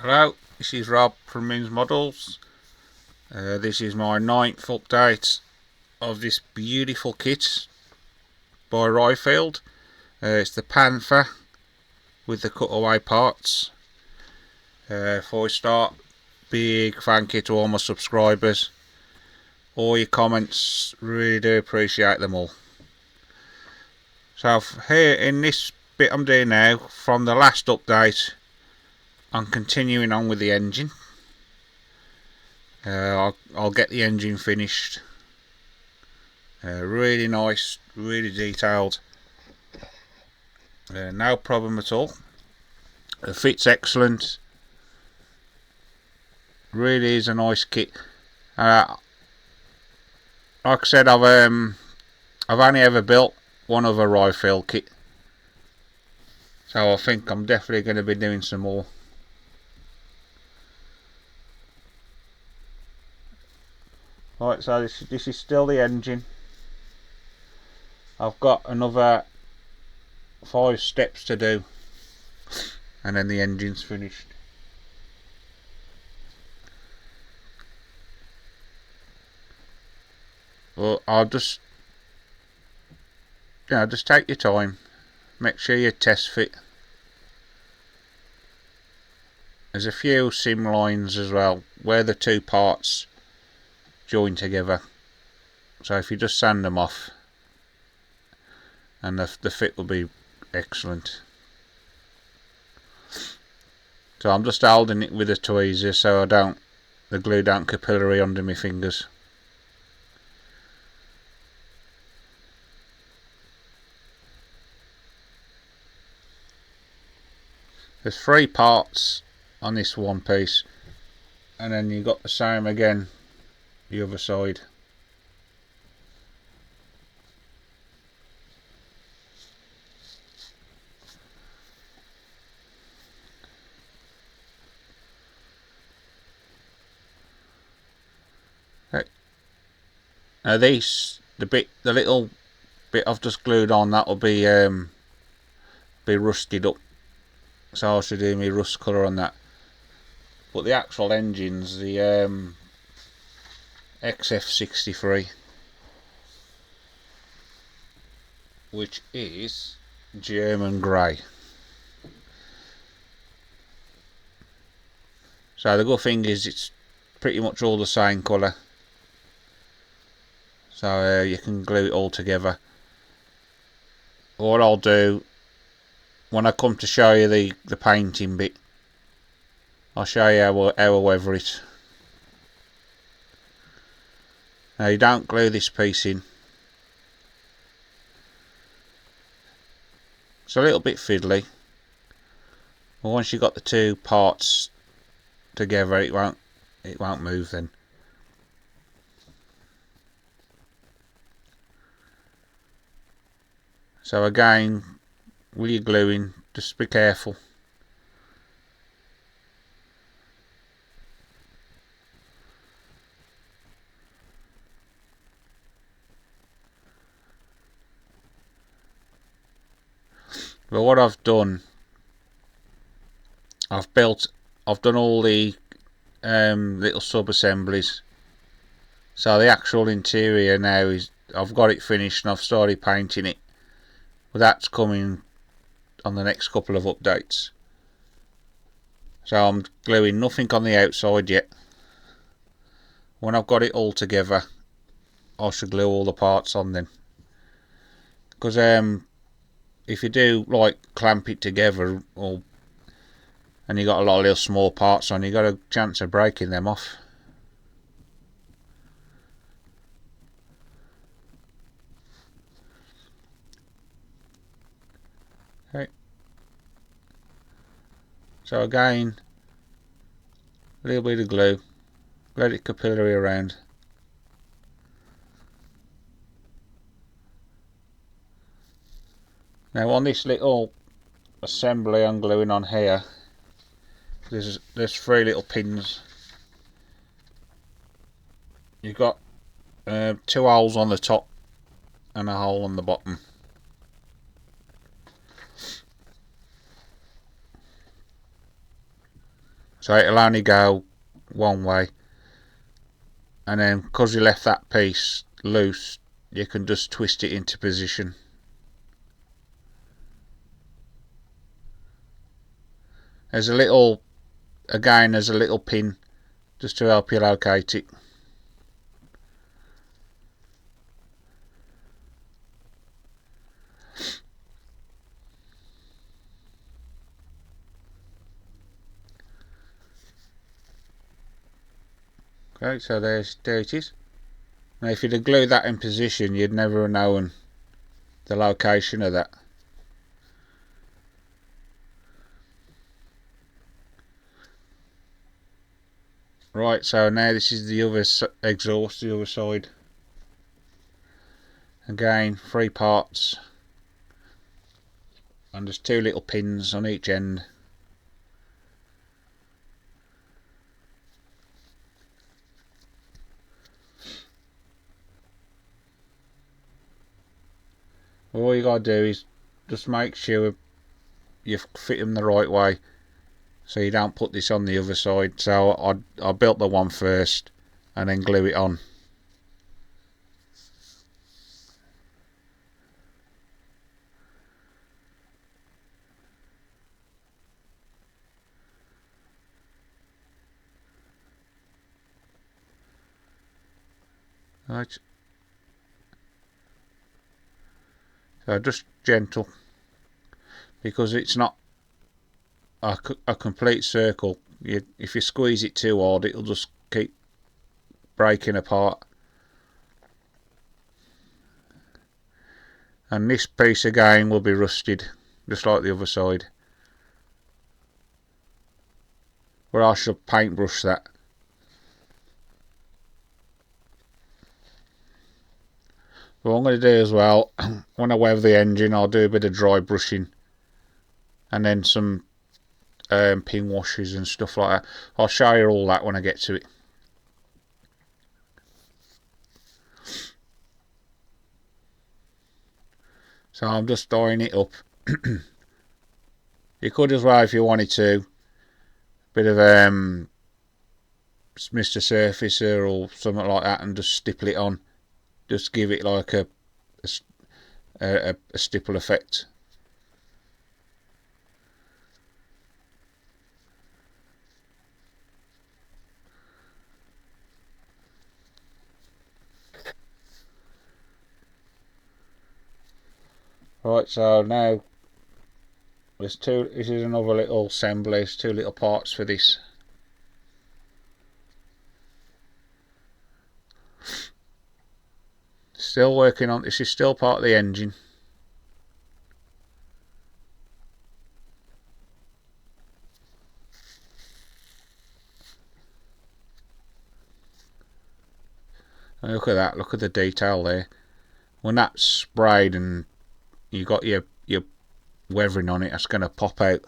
Hello, this is Rob from Mins Models. This is my 9th update of this beautiful kit by RYEFIELD. It's the Panther with the cutaway parts. Before we start, big thank you to all my subscribers. All your comments, really do appreciate them all. So here in this bit I'm doing now, from the last update, I'm continuing on with the engine. I'll get the engine finished. Really nice, really detailed. No problem at all. The fit's excellent. Really is a nice kit. Like I said, I've only ever built one other RYEFIELD kit, so I think I'm definitely going to be doing some more. Right, so this is still the engine. I've got another 5 steps to do, and then the engine's finished. Well, I'll just take your time. Make sure you test fit. There's a few sim lines as well where the two parts join together, so if you just sand them off, and the fit will be excellent. So I'm just holding it with a tweezer so the glue don't capillary under my fingers. There's 3 parts on this one piece, and then you've got the same again the other side. Okay. Now the little bit I've just glued on, that'll be rusted up, so I should do my rust colour on that. But the actual engine's the XF63, which is German grey. So the good thing is it's pretty much all the same colour, so you can glue it all together. What I'll do when I come to show you the painting bit, I'll show you how I weather it. Now you don't glue this piece in. It's a little bit fiddly, but once you've got the two parts together, it won't move then. So again, with your gluing, just be careful. But what I've done, I've done all the little sub assemblies. So the actual interior now I've got it finished and I've started painting it. But that's coming on the next couple of updates. So I'm gluing nothing on the outside yet. When I've got it all together, I should glue all the parts on then. Because if you do like clamp it together, and you got a lot of little small parts on, you got a chance of breaking them off. Okay. So again, a little bit of glue, let it capillary around. Now on this little assembly I'm gluing on here, there's 3 little pins. You've got 2 holes on the top and a hole on the bottom. so it'll only go one way, and then because you left that piece loose, you can just twist it into position. There's a little, again there's a little pin just to help you locate it. Okay, so there it is. Now if you'd have glued that in position, you'd never have known the location of that. Right, so now this is the other exhaust, the other side. Again, 3 parts, and there's 2 little pins on each end. All you gotta do is just make sure you fit them the right way, so you don't put this on the other side. So I built the one first and then glue it on. Right, so just gentle, because it's not a complete circle. If you squeeze it too hard, it'll just keep breaking apart. And this piece again will be rusted, just like the other side, where I should paintbrush that. What I'm going to do as well, when I weather the engine, I'll do a bit of dry brushing, and then some pin washes and stuff like that. I'll show you all that when I get to it. So I'm just dyeing it up. You could as well, if you wanted to, bit of Mr. Surfacer or something like that, and just stipple it on. Just give it like a stipple effect. Right, so now there's two. This is another little assembly. There's 2 little parts for this. Still working on this. Is still part of the engine. And look at that. Look at the detail there. When that's sprayed and you got your weathering on it, that's going to pop out.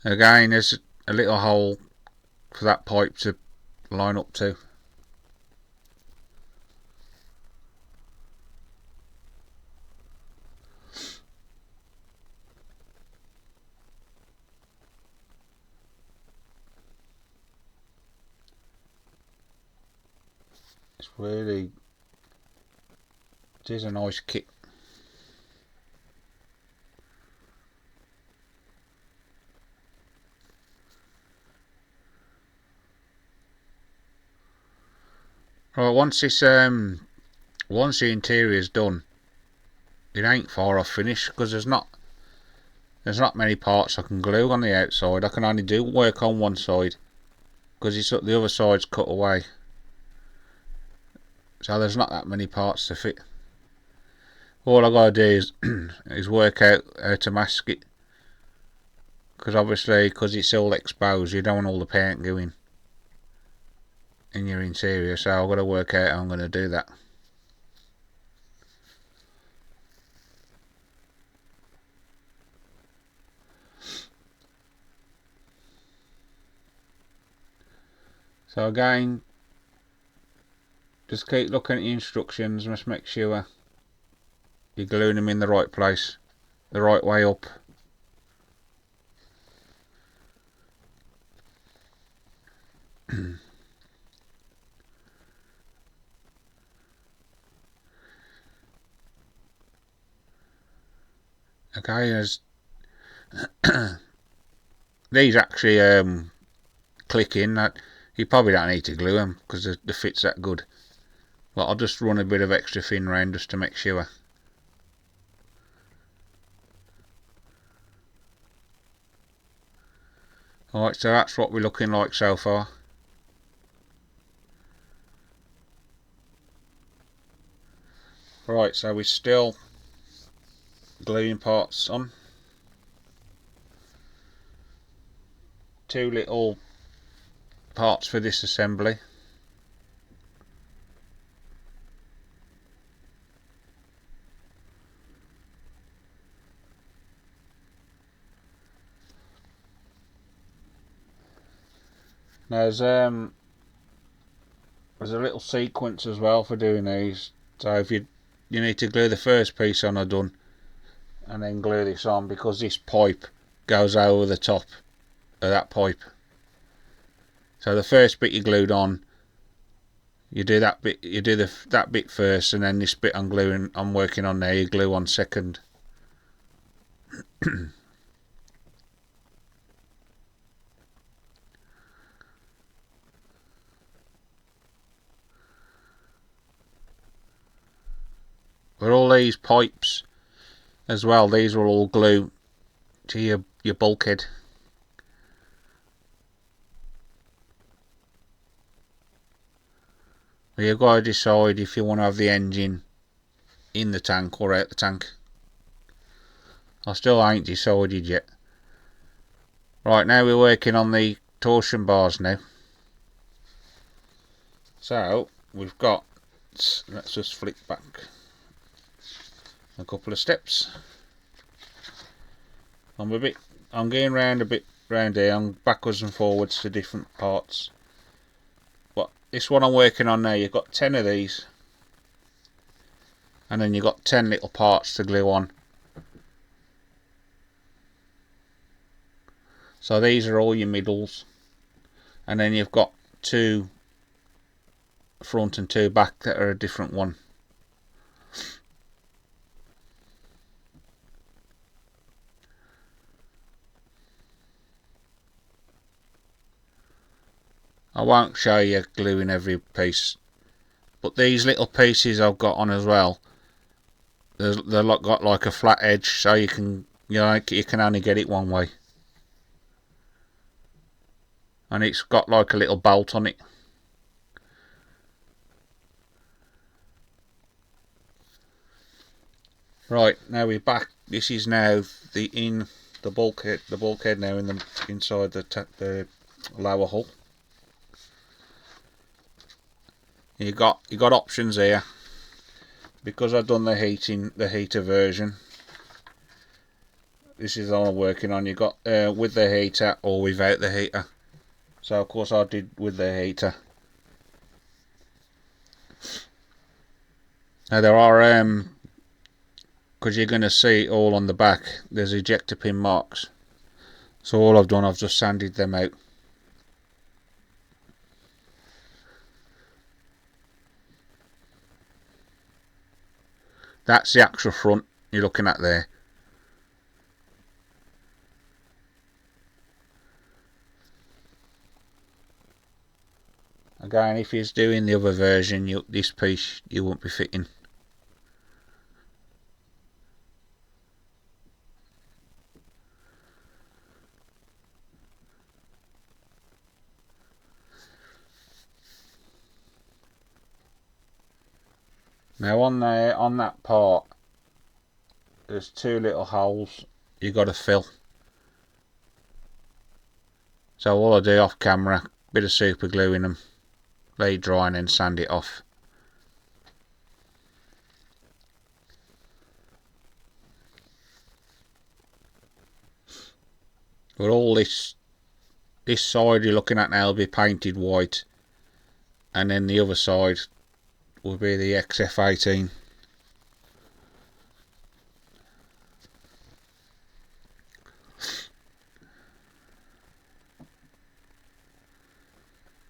Again, there's a little hole for that pipe to line up to. It's really, it is a nice kit. Right, once the interior is done, it ain't far off finished, because there's not many parts I can glue on the outside. I can only do work on one side, because the other side's cut away. So there's not that many parts to fit. All I gotta do is is work out how to mask it, because obviously, because it's all exposed, you don't want all the paint going in your interior. So I've got to work out how I'm going to do that. So again, just keep looking at the instructions, must make sure you're gluing them in the right place, the right way up. Okay, as these actually click in, that you probably don't need to glue them because the fit's that good, but I'll just run a bit of extra thin round just to make sure. Alright, so that's what we're looking like so far. Right, so we're still gluing parts on. Two little parts for this assembly. Now there's a little sequence as well for doing these. So if you need to glue the first piece on, I've done, and then glue this on because this pipe goes over the top of that pipe. So the first bit you glued on, you do that bit, you do that bit first, and then this bit I'm working on there, you glue on second. But all these pipes as well, these will all glue to your bulkhead. Well, you've got to decide if you want to have the engine in the tank or out the tank. I still ain't decided yet. Right, now we're working on the torsion bars now. So we've got, let's just flick back a couple of steps. I'm going round a bit round here, I'm backwards and forwards to different parts. But this one I'm working on now, you've got 10 of these, and then you've got 10 little parts to glue on. So these are all your middles, and then you've got 2 front and 2 back that are a different one. I won't show you gluing every piece, but these little pieces I've got on as well, they've got like a flat edge, so you can only get it one way, and it's got like a little bolt on it. Right, now we're back. This is now the bulkhead now in the inside the lower hull. You got options here. Because I've done the heater version, this is all I'm working on. You got with the heater or without the heater. So of course I did with the heater. Now there are because you're going to see all on the back, there's ejector pin marks. So all I've done, I've just sanded them out. That's the actual front you're looking at there. Again, if you're doing the other version, this piece you won't be fitting. Now on that part, there's 2 little holes you got to fill. So all I do off camera, bit of super glue in them, lay dry, and then sand it off. But all this side you're looking at now will be painted white, and then the other side will be the XF18.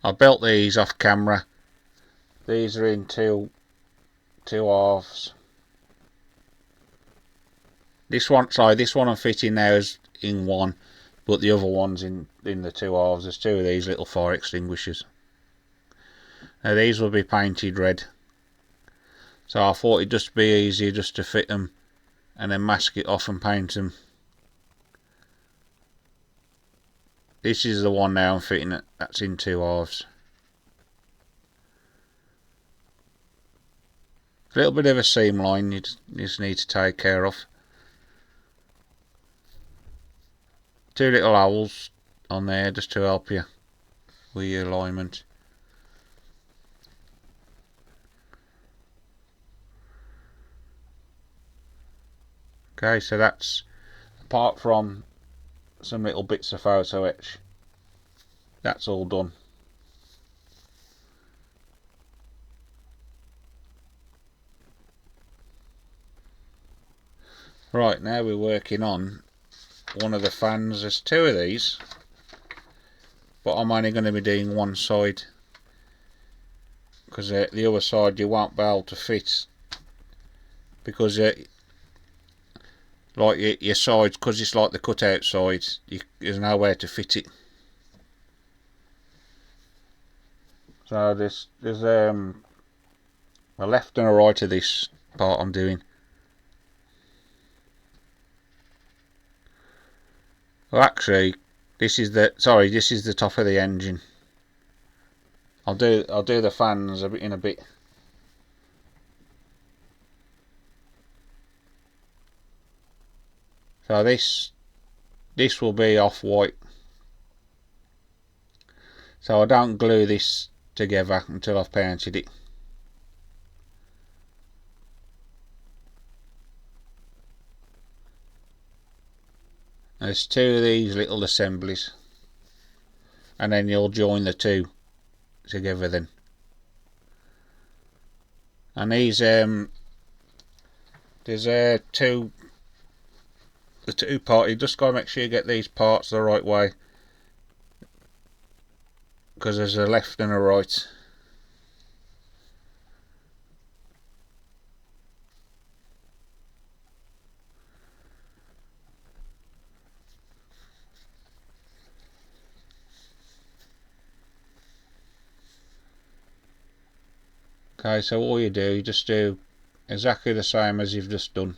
I built these off camera. These are in two halves. This one I'm fitting now is in one, but the other one's in the two halves. There's two of these little fire extinguishers. Now these will be painted red, so I thought it'd just be easier just to fit them and then mask it off and paint them. This is the one now I'm fitting it, that's in two halves. A little bit of a seam line you just need to take care of. Two little holes on there just to help you with your alignment. Okay, so that's, apart from some little bits of photo etch, that's all done. Right, now we're working on one of the fans. There's two of these, but I'm only going to be doing one side, because the other side you won't be able to fit, because like your sides, because it's like the cutout sides, there's nowhere to fit it. So there's a left and a right of this part I'm doing. Well, actually, this is the top of the engine. I'll do the fans in a bit. So this will be off white. So I don't glue this together until I've painted it. There's two of these little assemblies, and then you'll join the two together then. And these there's the two parts. You just gotta make sure you get these parts the right way, because there's a left and a right. Okay, so all you just do exactly the same as you've just done.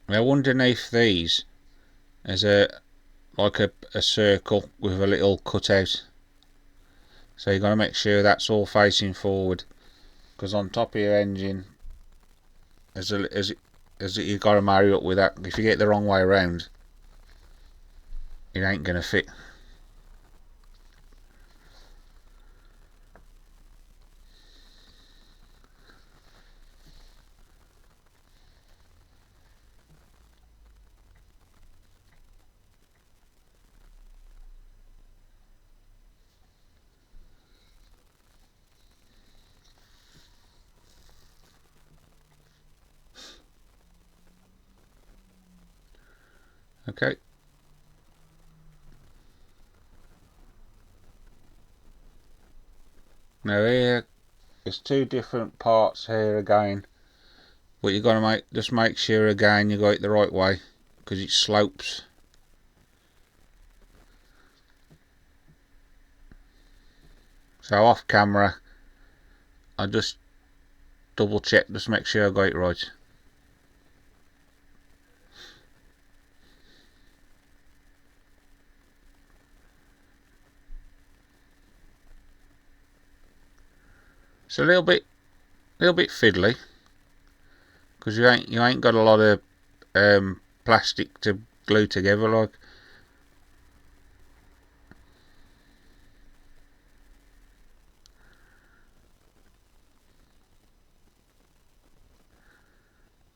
Now underneath these is like a circle with a little cutout. So you've got to make sure that's all facing forward, because on top of your engine, you've got to marry up with that. If you get it the wrong way around, it ain't gonna fit. Okay. Now here, there's two different parts here again, but you've got to just make sure again you got it the right way, because it slopes. So off camera, I just double check, just make sure I got it right. It's a little bit fiddly, because you ain't got a lot of plastic to glue together like.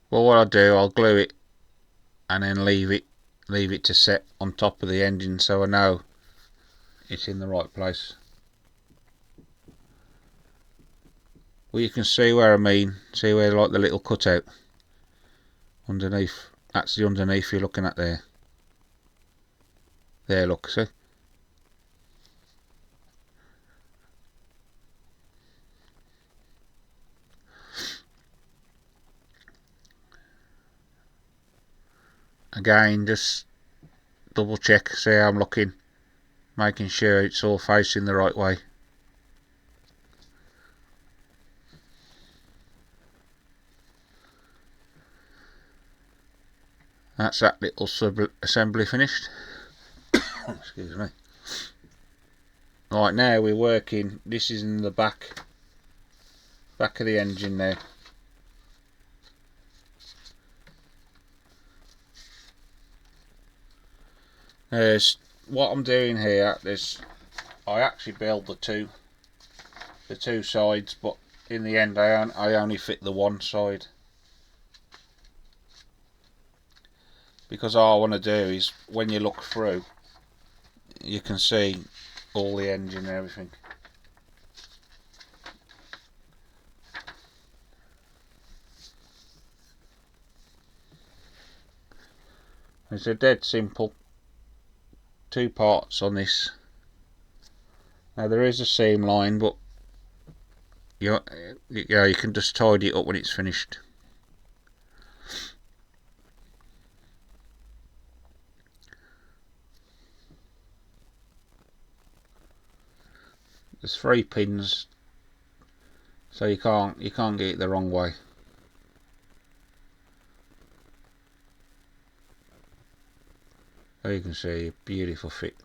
Well, what I'll do, I'll glue it and then leave it to set on top of the engine so I know it's in the right place. Well, you can see where I mean, see where like the little cutout underneath, that's the underneath you're looking at there. There, look, see? Again, just double check, see how I'm looking, making sure it's all facing the right way. That's that little sub-assembly finished. Excuse me. Right, now we're working, this is in the back of the engine now. There's what I'm doing here, I actually build the two sides, but in the end I only fit the one side, because all I want to do is when you look through you can see all the engine and everything. It's a dead simple, two parts on this. Now there is a seam line, but you can just tidy it up when it's finished. There's 3 pins, so you can't get it the wrong way. There you can see a beautiful fit.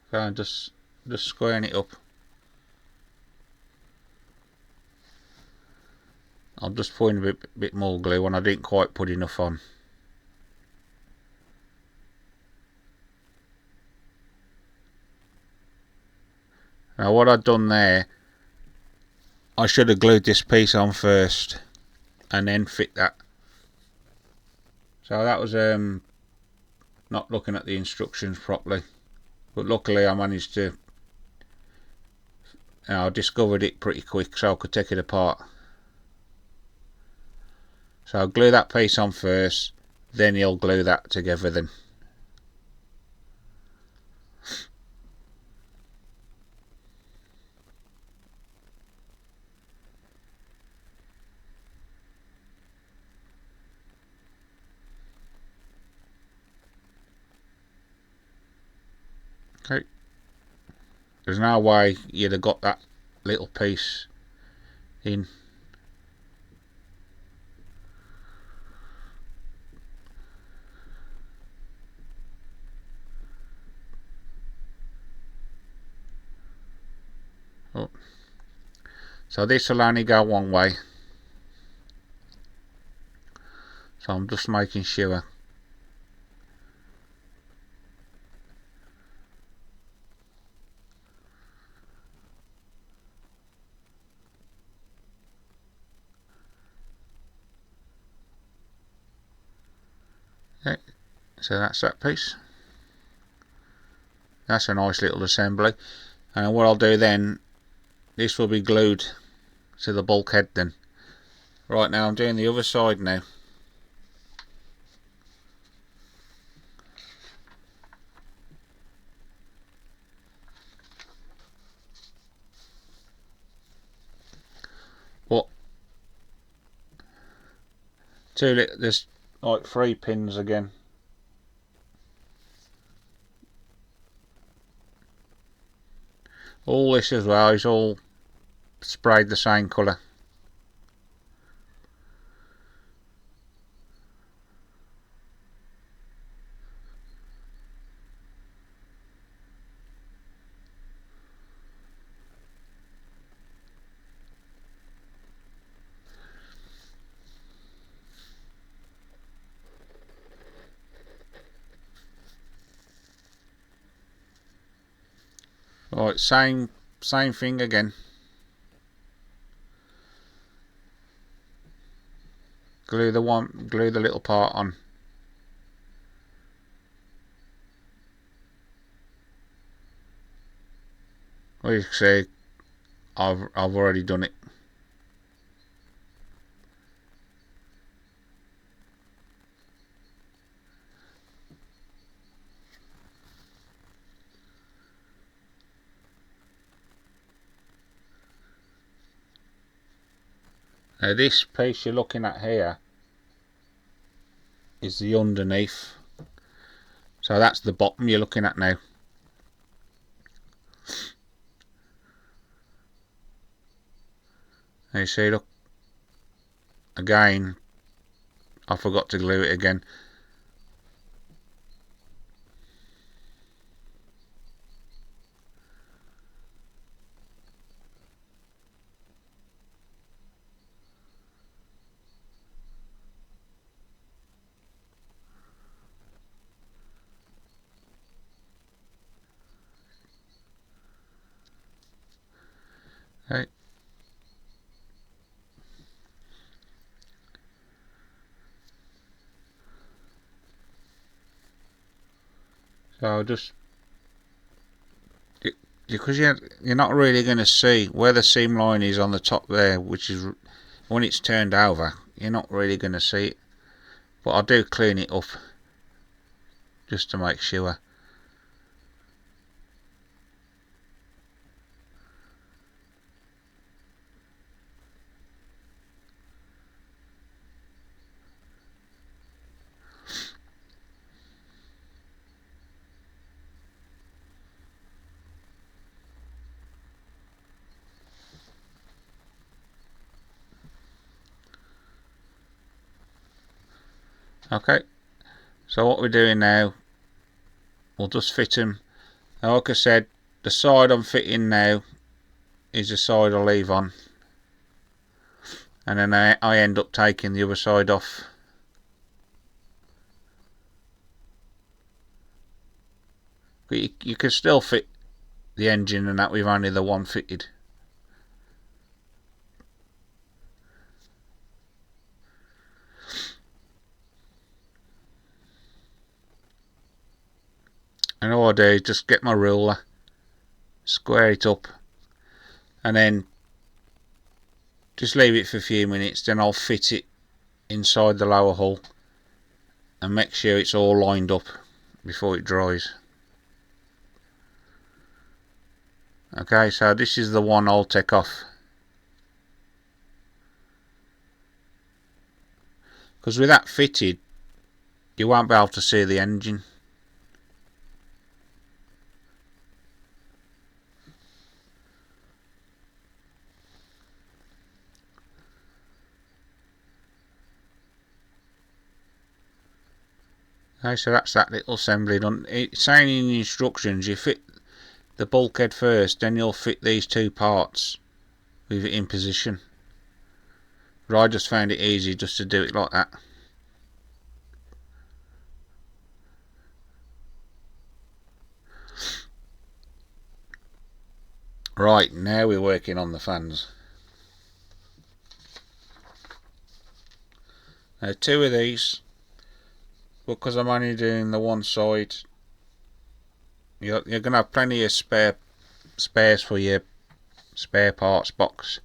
So I'm just squaring it up. I'm just putting a bit more glue on, I didn't quite put enough on. Now what I've done there, I should have glued this piece on first and then fit that. So that was not looking at the instructions properly, but luckily I managed to, I discovered it pretty quick so I could take it apart. So I'll glue that piece on first, then you'll glue that together then. Okay. There's no way you'd have got that little piece in. Oh. So this will only go one way. So I'm just making sure. Okay. So that's that piece. That's a nice little assembly. And what I'll do then, this will be glued to the bulkhead then. Right, now I'm doing the other side now. But there's like 3 pins again. All this as well is all sprayed the same colour. Right, same thing again. Glue the little part on. Well, you can see I've already done it. Now this piece you're looking at here is the underneath, so that's the bottom you're looking at now. Now you see, look, again I forgot to glue it again. Okay. So just because you're not really going to see where the seam line is on the top there, which is when it's turned over, you're not really going to see it, but I do clean it up just to make sure. Okay, so what we're doing now, we'll just fit them. Now, like I said, the side I'm fitting now is the side I leave on, and then I end up taking the other side off. But you can still fit the engine and that with only the one fitted. And all I do is just get my ruler, square it up, and then just leave it for a few minutes. Then I'll fit it inside the lower hull and make sure it's all lined up before it dries. Okay, so this is the one I'll take off, because with that fitted you won't be able to see the engine. Okay, so that's that little assembly done. It's saying in the instructions you fit the bulkhead first, then you'll fit these two parts with it in position. But I just found it easy just to do it like that. Right, now we're working on the fans. Now two of these, because I'm only doing the one side, you're going to have plenty of spares for your spare parts box.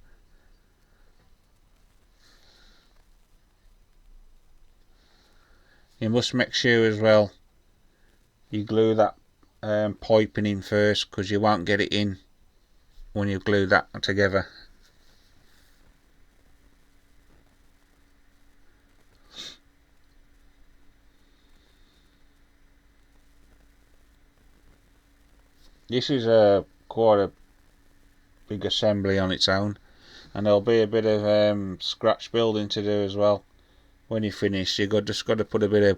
You must make sure as well you glue that piping in first, because you won't get it in when you glue that together. This is quite a big assembly on its own, and there'll be a bit of scratch building to do as well. When you finish, you've just got to put a bit of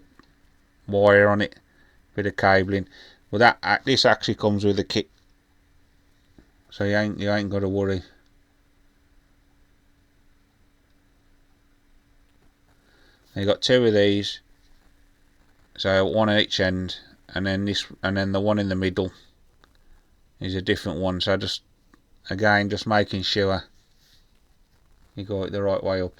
wire on it, bit of cabling. Well, this actually comes with a kit, so you ain't got to worry. You got two of these, so one at each end, and then the one in the middle is a different one, so just again just making sure you got it the right way up.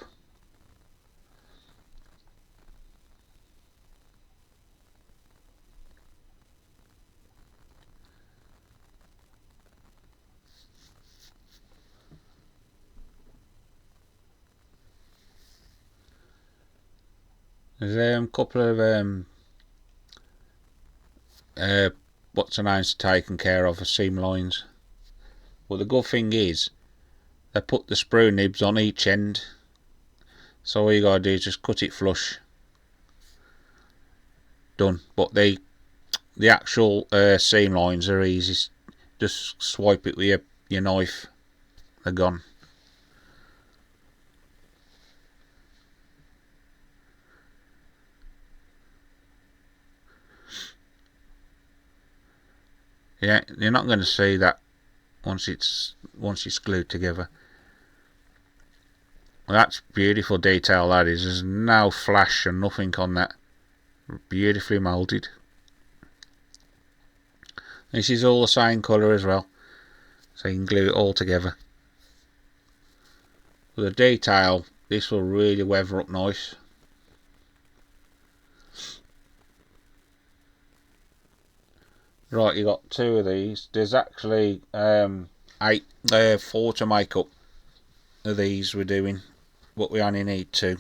There's a couple of what's the name's taken care of for seam lines, but the good thing is they put the sprue nibs on each end, so all you gotta do is just cut it flush, done. But the actual seam lines are easy, just swipe it with your knife, they're gone. Yeah, you're not going to see that once it's glued together. Well, that's beautiful detail, that is. There's no flash and nothing on that. Beautifully moulded. This is all the same colour as well, so you can glue it all together. With the detail, this will really weather up nice. Right, you got two of these. There's actually 4 to make up of these we're doing, but we only need 2.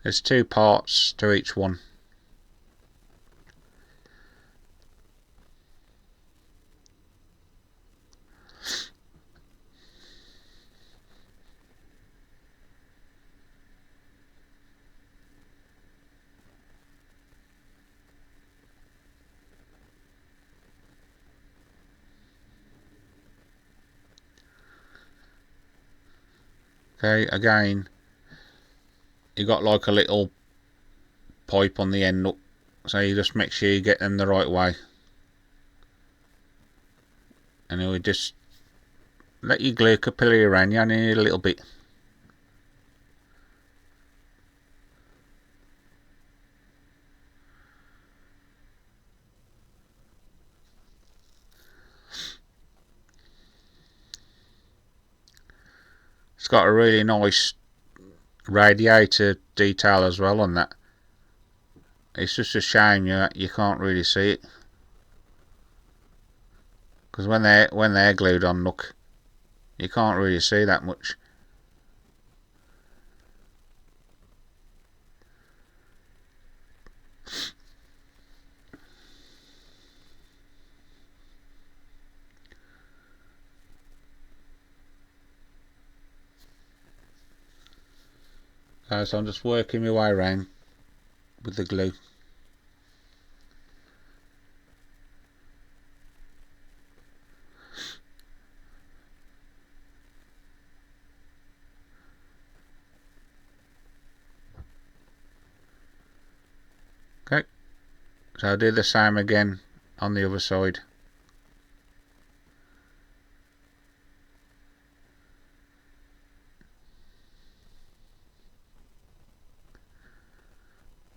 There's 2 parts to each one. Okay, again, you got like a little pipe on the end up, so you just make sure you get them the right way, and it will just let your glue capillary around. You only need a little bit. It's got a really nice radiator detail as well on that. It's just a shame you can't really see it, because when they're glued on, look, you can't really see that much. So I'm just working my way around with the glue. Okay, so I'll do the same again on the other side.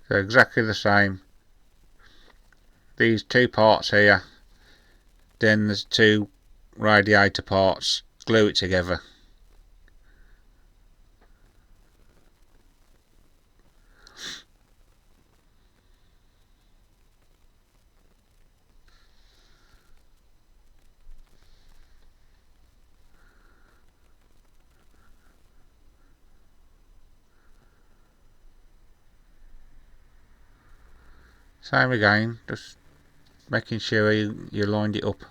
So exactly the same. These 2 parts here, then there's 2 radiator parts, glue it together. Same again, just making sure you lined it up.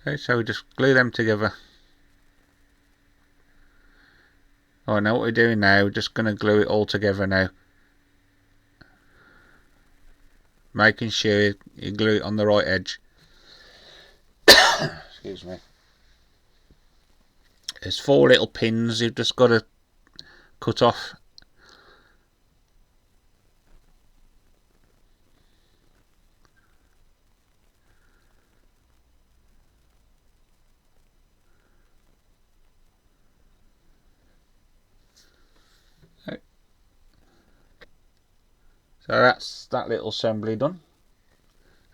Okay, so we just glue them together. Oh, now what we're doing now, we're just going to glue it all together now. making sure you glue it on the right edge. Excuse me. There's 4 little pins you've just got to cut off. So that's that little assembly done.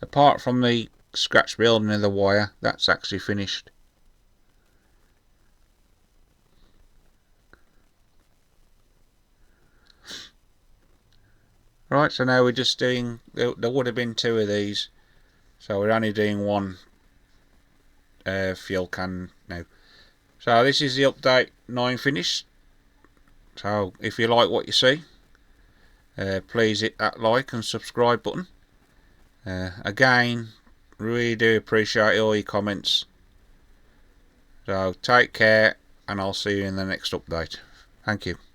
Apart from the scratch building of the wire, that's actually finished. Right, so now we're just doing, there would have been 2 of these, so we're only doing 1 fuel can now. So this is the update 9 finish. So if you like what you see, please hit that like and subscribe button. Again, really do appreciate all your comments. So take care, and I'll see you in the next update. Thank you.